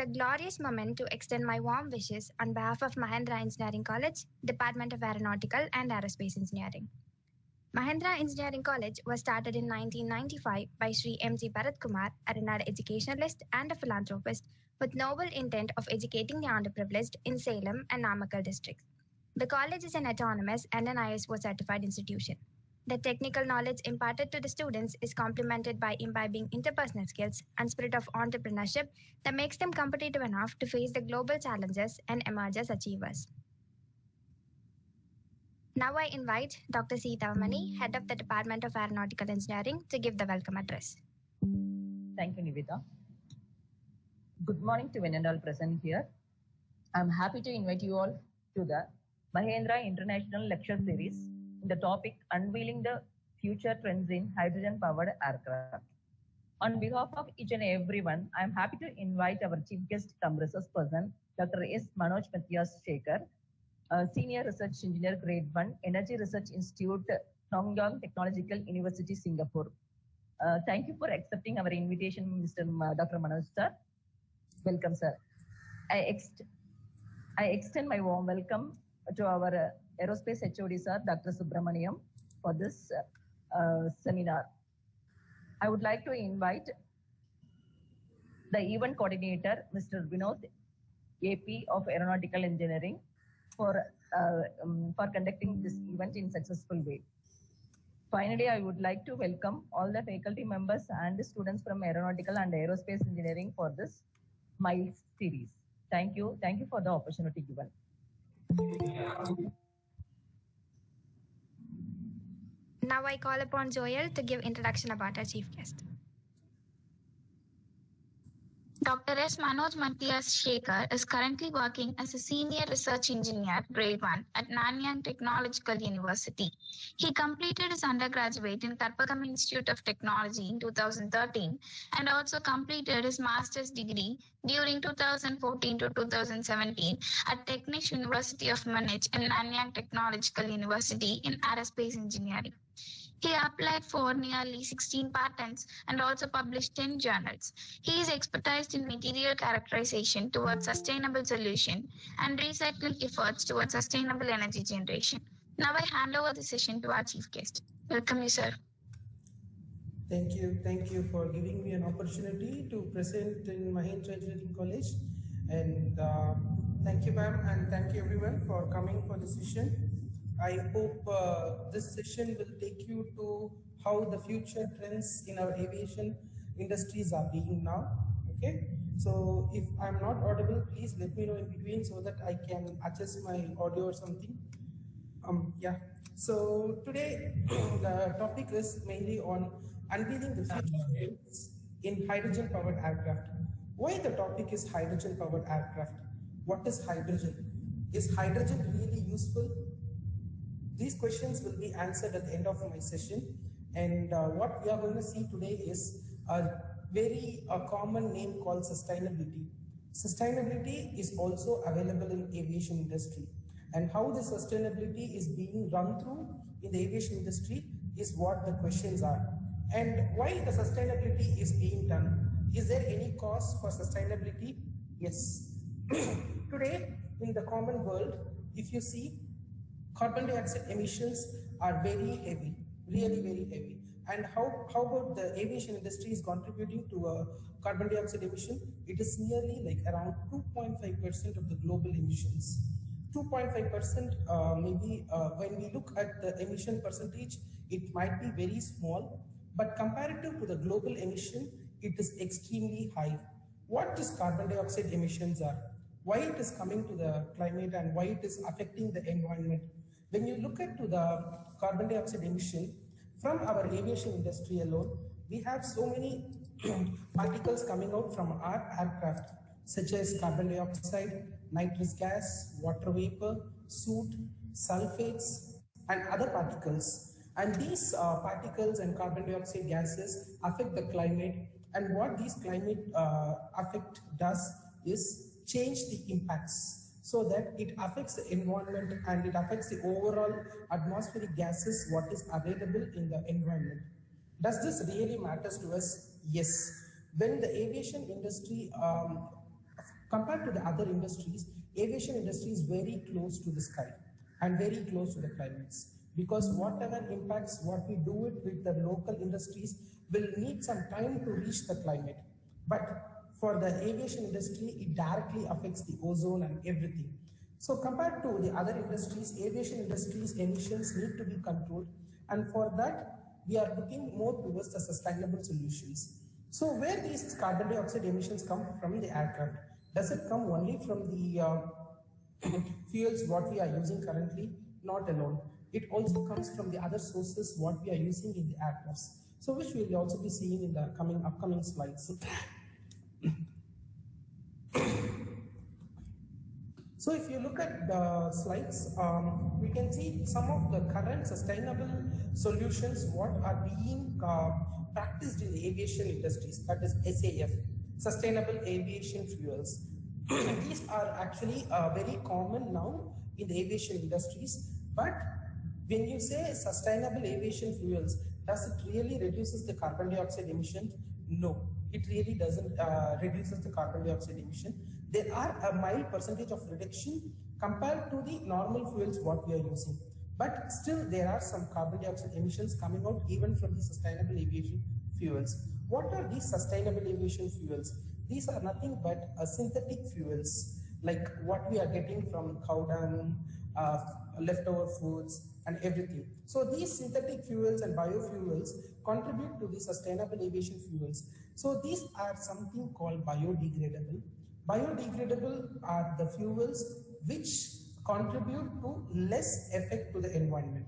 a glorious moment to extend my warm wishes on behalf of Mahendra Engineering College, Department of Aeronautical and Aerospace Engineering. Mahendra Engineering College was started in 1995 by Sri M.G. Bharat Kumar, a renowned educationalist and a philanthropist with noble intent of educating the underprivileged in Salem and Namakkal districts. The college is an autonomous and an ISO certified institution. The technical knowledge imparted to the students is complemented by imbibing interpersonal skills and spirit of entrepreneurship that makes them competitive enough to face the global challenges and emerge as achievers. Now I invite Dr. C. Tavamani, Head of the Department of Aeronautical Engineering, to give the welcome address. Thank you, Nivita. Good morning to one and all present here. I'm happy to invite you all to the Mahendra International Lecture Series in the topic Unveiling the Future Trends in Hydrogen-Powered Aircraft. On behalf of each and everyone, I'm happy to invite our Chief Guest cum resource person, Dr. S. Manoj Matthias Shekhar, Senior Research Engineer Grade 1, Energy Research Institute, Nanyang Technological University, Singapore. Thank you for accepting our invitation, Mr. Dr. Manoj sir. Welcome, sir. I extend my warm welcome to our Aerospace HOD sir, Dr. Subramaniam, for this seminar. I would like to invite the event coordinator, Mr. Vinod AP of Aeronautical Engineering, for conducting this event in successful way. Finally, I would like to welcome all the faculty members and the students from Aeronautical and Aerospace Engineering for this MILES series. Thank you. Thank you for the opportunity given. Now I call upon Joel to give introduction about our chief guest. Dr. S. Manoj Matthias Shekhar is currently working as a Senior Research Engineer Grade 1 at Nanyang Technological University. He completed his undergraduate in Karpagam Institute of Technology in 2013 and also completed his master's degree during 2014 to 2017 at Technics University of Munich and Nanyang Technological University in Aerospace Engineering. He applied for nearly 16 patents and also published 10 journals. He is expertised in material characterization towards sustainable solution and recycling efforts towards sustainable energy generation. Now I hand over the session to our chief guest. Welcome you, sir. Thank you. Thank you for giving me an opportunity to present in Mahendra Engineering College. And thank you, ma'am, and thank you everyone for coming for the session. I hope this session will take you to how the future trends in our aviation industries are being now. Okay, so if I'm not audible, please let me know in between so that I can adjust my audio or something. Yeah. So today the topic is mainly on unveiling the future trends in hydrogen-powered aircraft. Why the topic is hydrogen-powered aircraft? What is hydrogen? Is hydrogen really useful? These questions will be answered at the end of my session. And what we are going to see today is a very common name called sustainability. Sustainability is also available in aviation industry. And how the sustainability is being run through in the aviation industry is what the questions are. And why the sustainability is being done? Is there any cause for sustainability? Yes. Today, in the common world, if you see, carbon dioxide emissions are very heavy, really very heavy. And how about the aviation industry is contributing to a carbon dioxide emission? It is nearly like around 2.5% of the global emissions. 2.5%, maybe when we look at the emission percentage, it might be very small, but comparative to the global emission, it is extremely high. What these carbon dioxide emissions are, why it is coming to the climate and why it is affecting the environment. When you look at to the carbon dioxide emission from our aviation industry alone, we have so many particles coming out from our aircraft, such as carbon dioxide, nitrous gas, water vapor, soot, sulfates, and other particles. And these particles and carbon dioxide gases affect the climate. And what these climate effect does is change the impacts, so that it affects the environment and it affects the overall atmospheric gases what is available in the environment. Does this really matters to us? Yes. When the aviation industry Compared to the other industries, aviation industry is very close to the sky and very close to the climates, because whatever impacts what we do it with the local industries will need some time to reach the climate. But for the aviation industry, it directly affects the ozone and everything. So compared to the other industries, aviation industries emissions need to be controlled, and for that we are looking more towards the sustainable solutions. So where these carbon dioxide emissions come from the aircraft? Does it come only from the fuels what we are using currently? Not alone. It also comes from the other sources what we are using in the aircrafts. So which we will also be seeing in the upcoming slides. So if you look at the slides, we can see some of the current sustainable solutions what are being practiced in the aviation industries, that is SAF, Sustainable Aviation Fuels. These are actually very common now in the aviation industries, but when you say sustainable aviation fuels, does it really reduces the carbon dioxide emission? No, it really doesn't reduces the carbon dioxide emission. There are a mild percentage of reduction compared to the normal fuels what we are using, but still there are some carbon dioxide emissions coming out even from the sustainable aviation fuels. What are these sustainable aviation fuels? These are nothing but synthetic fuels, like what we are getting from cow dung, leftover foods and everything. So these synthetic fuels and biofuels contribute to the sustainable aviation fuels. So these are something called biodegradable. Biodegradable are the fuels which contribute to less effect to the environment,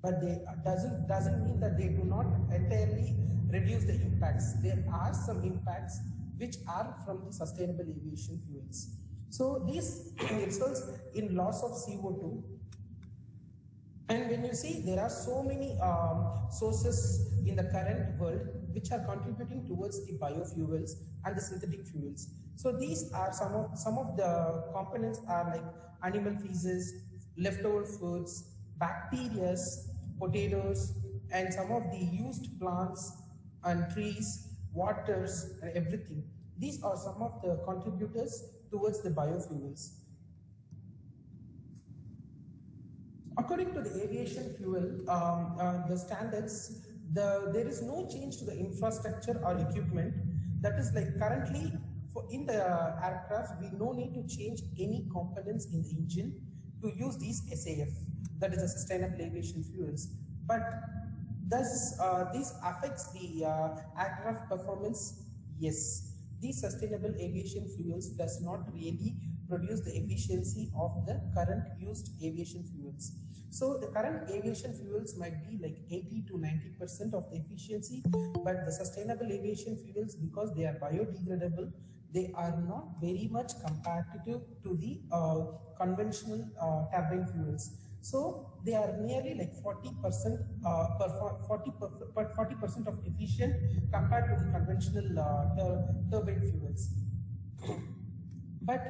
but they doesn't mean that they do not entirely reduce the impacts. There are some impacts which are from the sustainable aviation fuels. So these results in loss of CO2. And when you see, there are so many sources in the current world which are contributing towards the biofuels and the synthetic fuels. So these are some of the components are like animal feces, leftover foods, bacteria, potatoes, and some of the used plants and trees, waters, and everything. These are some of the contributors towards the biofuels. According to the aviation fuel, the standards, there is no change to the infrastructure or equipment. That is like currently in the aircraft, we no need to change any components in the engine to use these SAF, that is the sustainable aviation fuels. But does this affects the aircraft performance? Yes. These sustainable aviation fuels does not really produce the efficiency of the current used aviation fuels. So the current aviation fuels might be like 80 to 90% of the efficiency, but the sustainable aviation fuels, because they are biodegradable, they are not very much competitive to the conventional turbine fuels. So they are nearly like 40% 40% of efficient compared to the conventional turbine fuels. But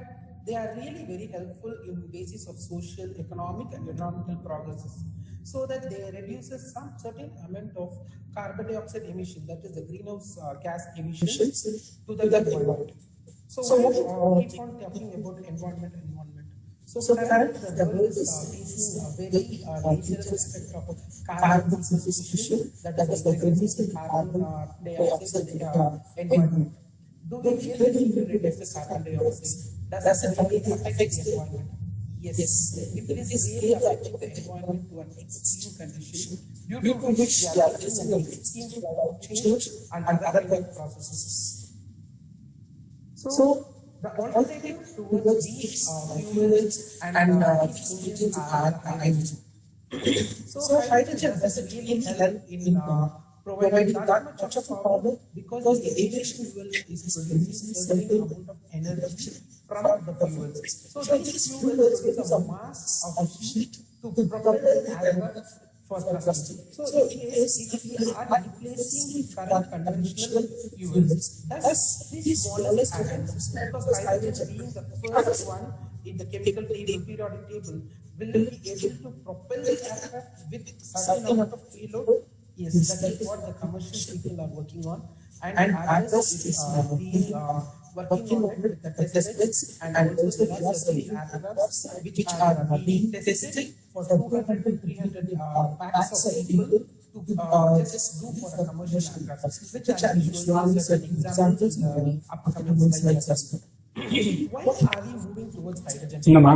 they are really very helpful in basis of social, economic, and environmental progresses, so that they reduces some certain amount of carbon dioxide emission, that is the greenhouse gas emissions to the environment. So we keep on talking about environment. So currently the world is facing a very dangerous effect of carbon substitution, that is like reducing carbon dioxide in the environment. Do we really need to reduce the carbon dioxide? Does it really affect the environment? Yes, it is really affecting the environment to an extreme condition, due to which we are facing an extreme climate change and other kind of processes. So the alternative towards these fuels and these engines are hydrogen. So hydrogen doesn't really help in providing that much of power, because the aviation fuel is producing certain amount of energy from the fuels. So these fuels produce a mass of heat to propel the aircraft for thrusting. So if we are replacing current conventional fuels, that's the smallest atoms, because hydrogen being the first one in the chemical table, periodic table, will be able to propel the aircraft with certain amount of payload. Yes, that is what the commercial people are working on, and others is being working on it with the test beds, and also there are certain aircrafts which are being tested for 200 to 300 packs of people to just do for a commercial aircraft, which I will show you certain examples in the upcoming slides as well. Why are we moving towards hydrogen? Why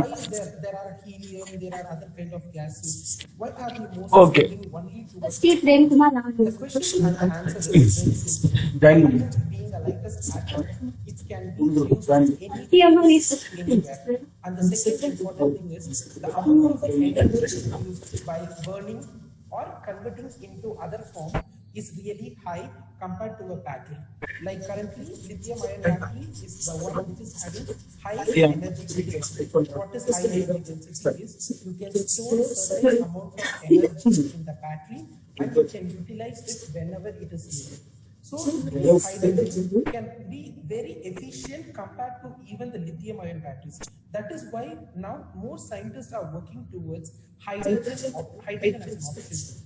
there are helium, there are other kind of gases? Why are we mostly moving only towards hydrogen? The question and the answer is very simple. Hydrogen being a lightest atom, it can be used anywhere. And the second important thing is the amount of energy used by burning or converting into other form is really high compared to a battery. Like currently, lithium-ion battery is the one which is having high energy density. What is high energy density is you can store certain amount of energy in the battery and you can utilize it whenever it is needed. So this hydrogen can be very efficient compared to even the lithium-ion batteries. That is why now more scientists are working towards hydrogen as an option.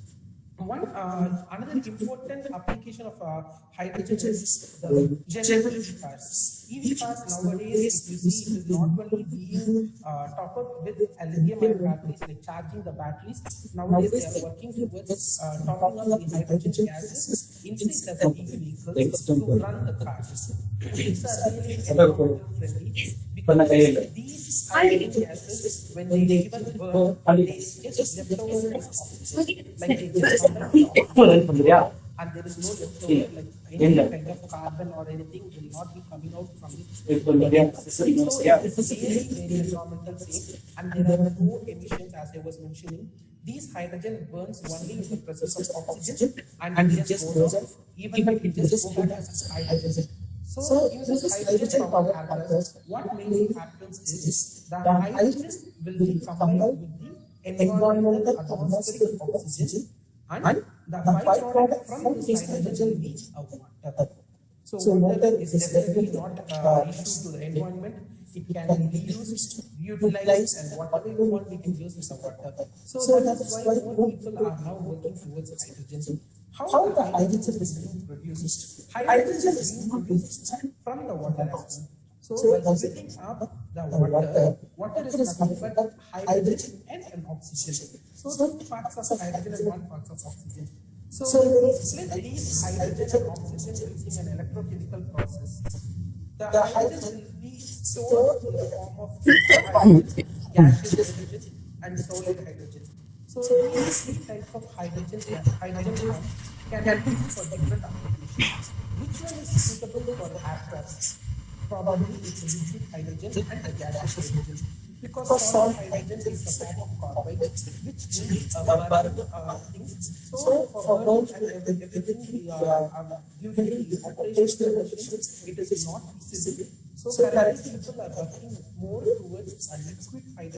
Another important application of hydrogen is the general EV cars. EV cars nowadays, if you see, it is not only being topped up with lithium-ion batteries, like charging the batteries. Nowadays, they are working towards topping up the hydrogen gases inside the EV vehicles to run the cars. It's a really environmental friendly because these hydrogen gases, when they even burn, they just left over as oxygen, like they just come out the oxygen, and there is no leftover, like any kind of carbon or anything will not be coming out from it. So it is really very environmental safe, and there are no emissions, as I was mentioning. These hydrogen burns only in the presence of oxygen, and it just goes off, even if it just goes back as hydrogen. So in this hydrogen powered aircraft, what mainly happens is the hydrogen will be combined with the environmental atmospheric oxygen, and the byproduct from this hydrogen will be water. So water is definitely not an issue to the environment. It can be used, utilized, and whatever you want, we can use with the water. So that is why more people are now working towards hydrogen. How the hydrogen is being produced? Hydrogen is being produced from the water as well. So by splitting up the water is nothing but hydrogen and an oxygen. So 2 parts of hydrogen and 1 part of oxygen. So we split these hydrogen and oxygen using an electrochemical process. The hydrogen will be stored in the form of hydrogen, gaseous hydrogen, and solid hydrogen. So these 3 types of hydrogen forms can be used for different applications. Which one is suitable for the aircraft? Probably it's a liquid hydrogen and a gaseous hydrogen. Because solid hydrogen is a form of carbide, which needs a burn things. So for burning and everything during the operational machines, it is not feasible. So currently people are working more towards a liquid hydrogen.